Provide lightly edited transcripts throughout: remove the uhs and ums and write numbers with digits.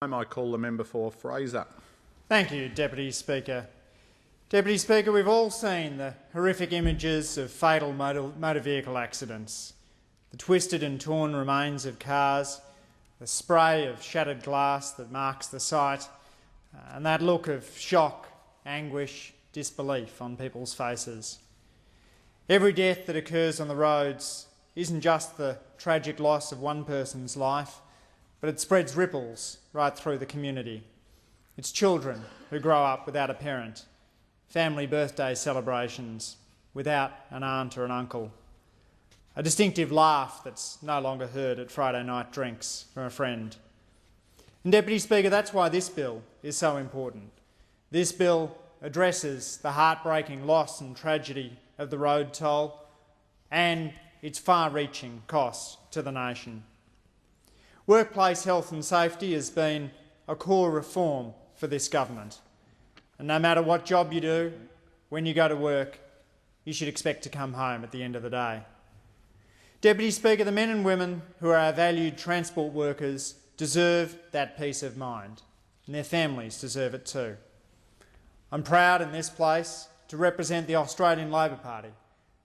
I call the member for Fraser. Thank you, Deputy Speaker. Deputy Speaker, we've all seen the horrific images of fatal motor vehicle accidents, the twisted and torn remains of cars, the spray of shattered glass that marks the site, and that look of shock, anguish, disbelief on people's faces. Every death that occurs on the roads isn't just the tragic loss of one person's life, but it spreads ripples right through the community. It's children who grow up without a parent, family birthday celebrations without an aunt or an uncle, a distinctive laugh that's no longer heard at Friday night drinks from a friend. And Deputy Speaker, that's why this bill is so important. This bill addresses the heartbreaking loss and tragedy of the road toll and its far-reaching costs to the nation. Workplace health and safety has been a core reform for this government. And no matter what job you do, when you go to work, you should expect to come home at the end of the day. Deputy Speaker, the men and women who are our valued transport workers deserve that peace of mind, and their families deserve it too. I'm proud in this place to represent the Australian Labor Party,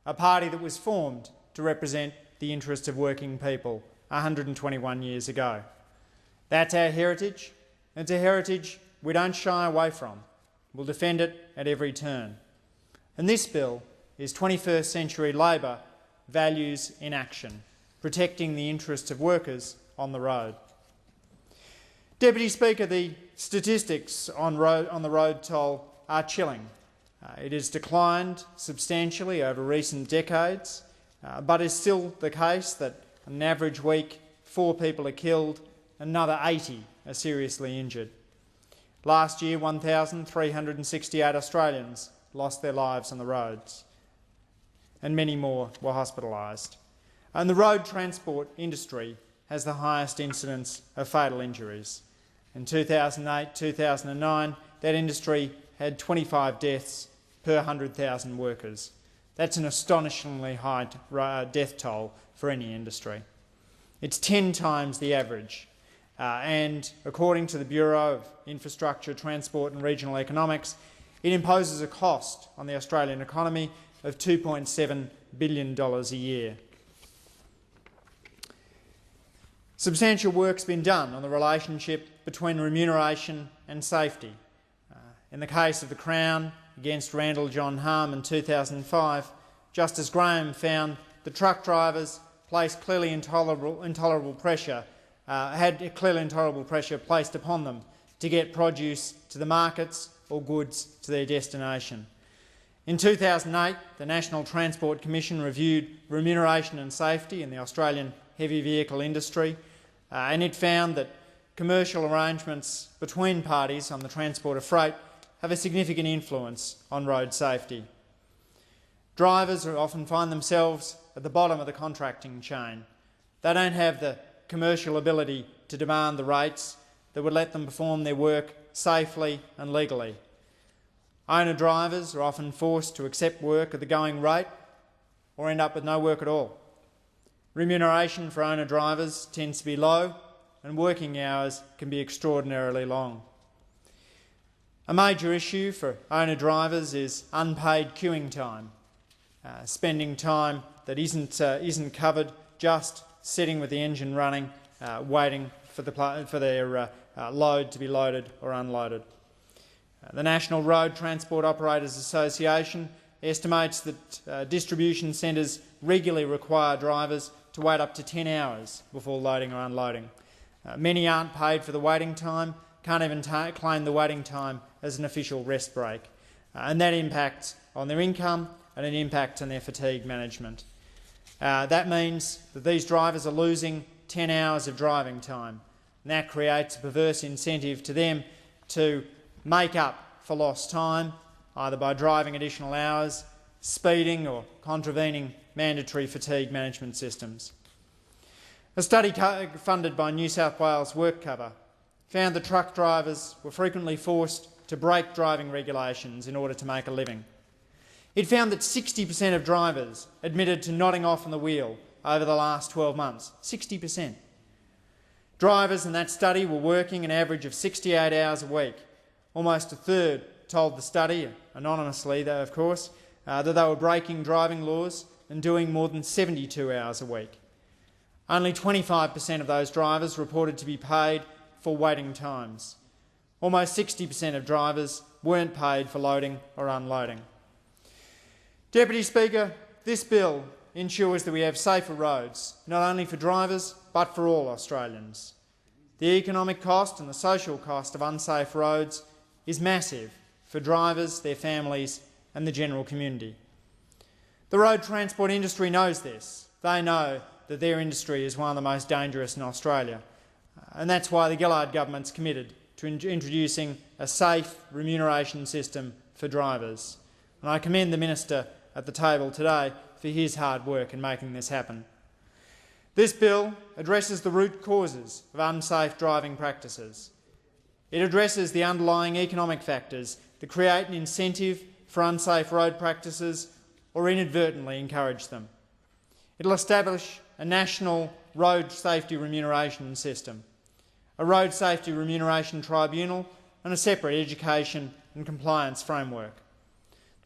a party that was formed to represent the interests of working people 121 years ago. That's our heritage, and it's a heritage we don't shy away from. We'll defend it at every turn. And this bill is 21st century Labor values in action, protecting the interests of workers on the road. Deputy Speaker, the statistics on the road toll are chilling. It has declined substantially over recent decades, but is still the case that on an average week 4 people are killed, another 80 are seriously injured. Last year, 1,368 Australians lost their lives on the roads, and many more were hospitalised. And the road transport industry has the highest incidence of fatal injuries. In 2008-2009, that industry had 25 deaths per 100,000 workers. That's an astonishingly high death toll for any industry. It's 10 times the average. And according to the Bureau of Infrastructure, Transport and Regional Economics, it imposes a cost on the Australian economy of $2.7 billion a year. Substantial work's been done on the relationship between remuneration and safety. In the case of the Crown against Randall John Harm in 2005, Justice Graham found the truck drivers placed clearly intolerable pressure placed upon them to get produce to the markets or goods to their destination. In 2008, the National Transport Commission reviewed remuneration and safety in the Australian heavy vehicle industry, and it found that commercial arrangements between parties on the transport of freight have a significant influence on road safety. Drivers often find themselves at the bottom of the contracting chain. They don't have the commercial ability to demand the rates that would let them perform their work safely and legally. Owner drivers are often forced to accept work at the going rate or end up with no work at all. Remuneration for owner drivers tends to be low, and working hours can be extraordinarily long. A major issue for owner drivers is unpaid queuing time, spending time that isn't covered, just sitting with the engine running, waiting for their load to be loaded or unloaded. The National Road Transport Operators Association estimates that distribution centres regularly require drivers to wait up to 10 hours before loading or unloading. Many aren't paid for the waiting time, can't even claim the waiting time as an official rest break, and that impacts on their income and an impact on their fatigue management. That means that these drivers are losing 10 hours of driving time, and that creates a perverse incentive to them to make up for lost time, either by driving additional hours, speeding or contravening mandatory fatigue management systems. A study funded by New South Wales WorkCover found that truck drivers were frequently forced to break driving regulations in order to make a living. It found that 60% of drivers admitted to nodding off on the wheel over the last 12 months. 60%. Drivers in that study were working an average of 68 hours a week. Almost a third told the study, anonymously though of course, that they were breaking driving laws and doing more than 72 hours a week. Only 25% of those drivers reported to be paid for waiting times. Almost 60% of drivers weren't paid for loading or unloading. Deputy Speaker, this bill ensures that we have safer roads, not only for drivers but for all Australians. The economic cost and the social cost of unsafe roads is massive for drivers, their families and the general community. The road transport industry knows this. They know that their industry is one of the most dangerous in Australia, and that's why the Gillard government's committed to introducing a safe remuneration system for drivers. And I commend the Minister at the table today for his hard work in making this happen. This bill addresses the root causes of unsafe driving practices. It addresses the underlying economic factors that create an incentive for unsafe road practices or inadvertently encourage them. It will establish a national road safety remuneration system, a road safety remuneration tribunal and a separate education and compliance framework.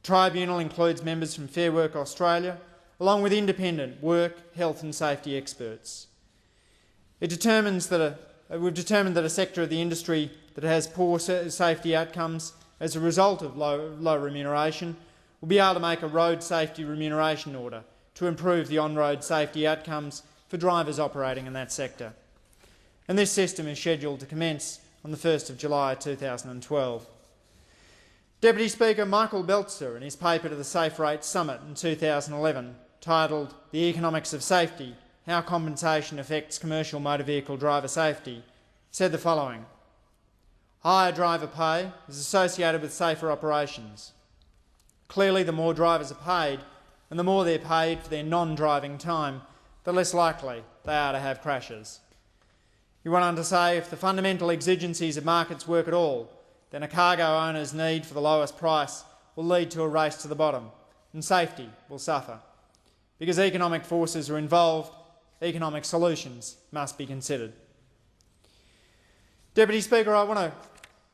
The tribunal includes members from Fair Work Australia, along with independent work, health and safety experts. We've determined that a sector of the industry that has poor safety outcomes as a result of low remuneration will be able to make a road safety remuneration order to improve the on-road safety outcomes for drivers operating in that sector. And this system is scheduled to commence on the 1st of July 2012. Deputy Speaker, Michael Belzer, in his paper to the Safe Rates Summit in 2011, titled The Economics of Safety, How Compensation Affects Commercial Motor Vehicle Driver Safety, said the following: higher driver pay is associated with safer operations. Clearly, the more drivers are paid and the more they're paid for their non-driving time, the less likely they are to have crashes. He went on to say if the fundamental exigencies of markets work at all, then a cargo owner's need for the lowest price will lead to a race to the bottom and safety will suffer. Because economic forces are involved, economic solutions must be considered. Deputy Speaker, I want to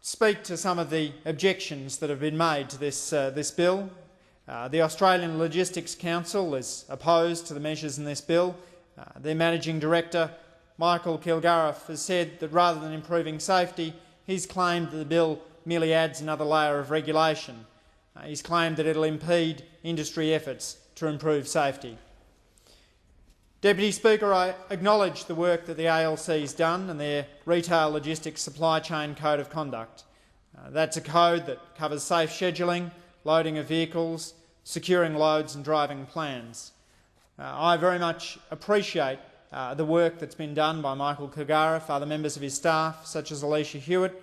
speak to some of the objections that have been made to this bill. The Australian Logistics Council is opposed to the measures in this bill. Their Managing Director, Michael Kilgariff, has said that rather than improving safety, he's claimed that the bill merely adds another layer of regulation. He's claimed that it'll impede industry efforts to improve safety. Deputy Speaker, I acknowledge the work that the ALC's done and their Retail Logistics Supply Chain Code of Conduct. That's a code that covers safe scheduling, loading of vehicles, securing loads and driving plans. I very much appreciate the work that's been done by Michael Kilgariff, other members of his staff, such as Alicia Hewitt,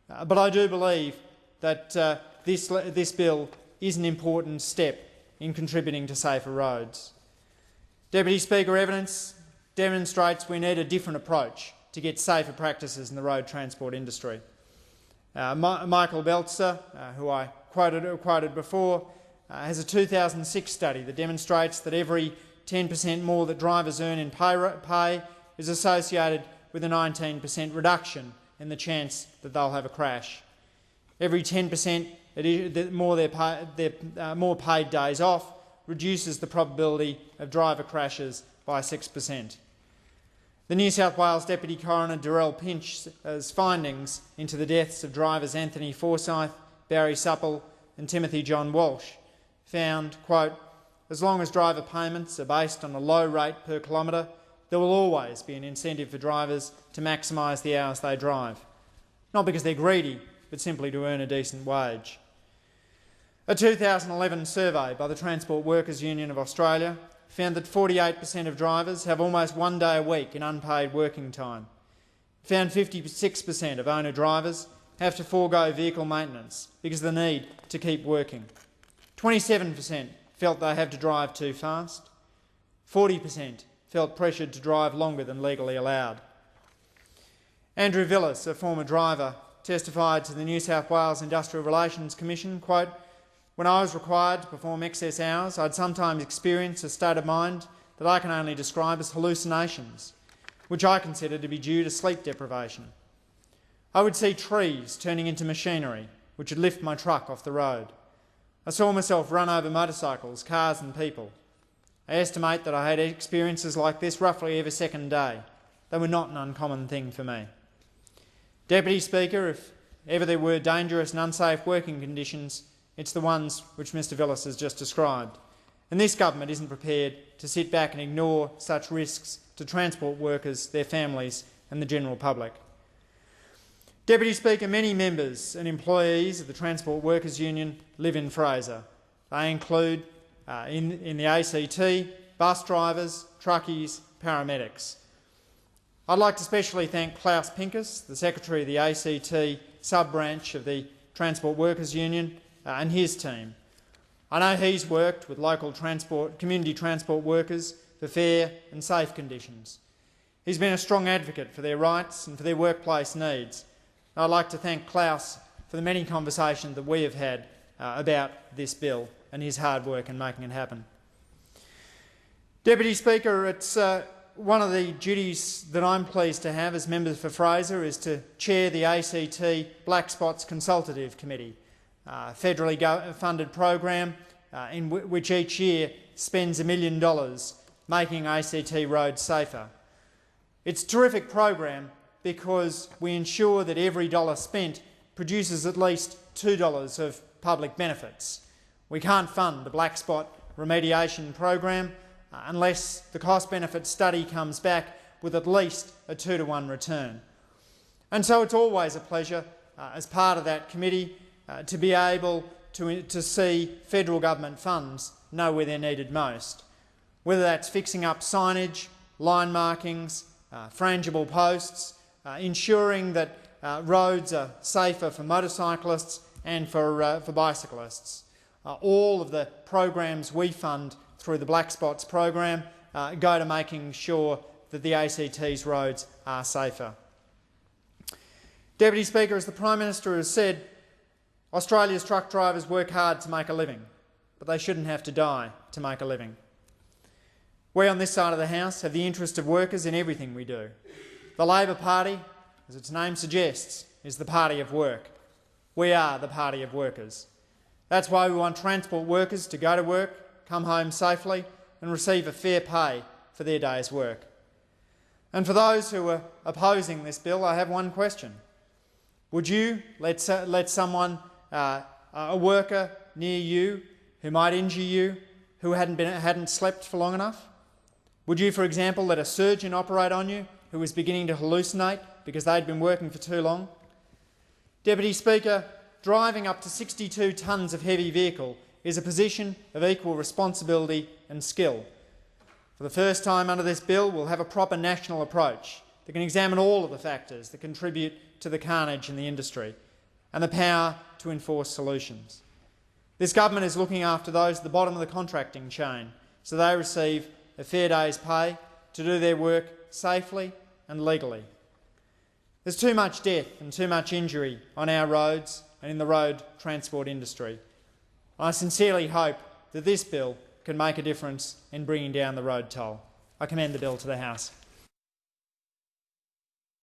but I do believe that this bill is an important step in contributing to safer roads. Deputy Speaker, evidence demonstrates we need a different approach to get safer practices in the road transport industry. Michael Belzer, who I quoted before, has a 2006 study that demonstrates that every 10% more that drivers earn in pay is associated with a 19% reduction in the chance that they'll have a crash. Every 10% more paid days off reduces the probability of driver crashes by 6%. The New South Wales Deputy Coroner Darrell Pinch's findings into the deaths of drivers Anthony Forsyth, Barry Supple and Timothy John Walsh found, quote, as long as driver payments are based on a low rate per kilometre, there will always be an incentive for drivers to maximise the hours they drive. Not because they're greedy, but simply to earn a decent wage. A 2011 survey by the Transport Workers Union of Australia found that 48% of drivers have almost 1 day a week in unpaid working time. It found 56% of owner drivers have to forego vehicle maintenance because of the need to keep working. 27% felt they have to drive too fast. 40% felt pressured to drive longer than legally allowed. Andrew Villas, a former driver, testified to the New South Wales Industrial Relations Commission, quote, when I was required to perform excess hours, I'd sometimes experience a state of mind that I can only describe as hallucinations. which I consider to be due to sleep deprivation. I would see trees turning into machinery, which would lift my truck off the road. I saw myself run over motorcycles, cars and people. I estimate that I had experiences like this roughly every second day. They were not an uncommon thing for me. Deputy Speaker, if ever there were dangerous and unsafe working conditions, it's the ones which Mr Villas has just described. And this government isn't prepared to sit back and ignore such risks to transport workers, their families and the general public. Deputy Speaker, many members and employees of the Transport Workers Union live in Fraser. They include, in the ACT, bus drivers, truckies, paramedics. I'd like to specially thank Klaus Pincus, the Secretary of the ACT sub-branch of the Transport Workers Union, and his team. I know he's worked with local community transport workers for fair and safe conditions. He's been a strong advocate for their rights and for their workplace needs. I'd like to thank Klaus for the many conversations that we have had about this bill and his hard work in making it happen. Deputy Speaker, it's one of the duties that I'm pleased to have as member for Fraser is to chair the ACT Black Spots Consultative Committee, a federally funded program in which each year spends $1 million making ACT roads safer. It's a terrific program because we ensure that every dollar spent produces at least $2 of public benefits. We can't fund the black spot remediation program unless the cost-benefit study comes back with at least a 2-to-1 return. And so it's always a pleasure, as part of that committee, to be able to see federal government funds know where they're needed most, whether that's fixing up signage, line markings, frangible posts, ensuring that roads are safer for motorcyclists and for bicyclists. All of the programs we fund through the Black Spots program go to making sure that the ACT's roads are safer. Deputy Speaker, as the Prime Minister has said, Australia's truck drivers work hard to make a living, but they shouldn't have to die to make a living. We on this side of the House have the interest of workers in everything we do. The Labor Party, as its name suggests, is the party of work. We are the party of workers. That's why we want transport workers to go to work, come home safely and receive a fair pay for their day's work. And for those who are opposing this bill, I have one question. Would you let someone, a worker near you who might injure you, who hadn't slept for long enough? Would you, for example, let a surgeon operate on you who was beginning to hallucinate because they'd been working for too long? Deputy Speaker, driving up to 62 tonnes of heavy vehicle is a position of equal responsibility and skill. For the first time under this bill, we'll have a proper national approach that can examine all of the factors that contribute to the carnage in the industry and the power to enforce solutions. This government is looking after those at the bottom of the contracting chain so they receive a fair day's pay to do their work safely and legally. There's too much death and too much injury on our roads and in the road transport industry. I sincerely hope that this bill can make a difference in bringing down the road toll. I commend the bill to the House.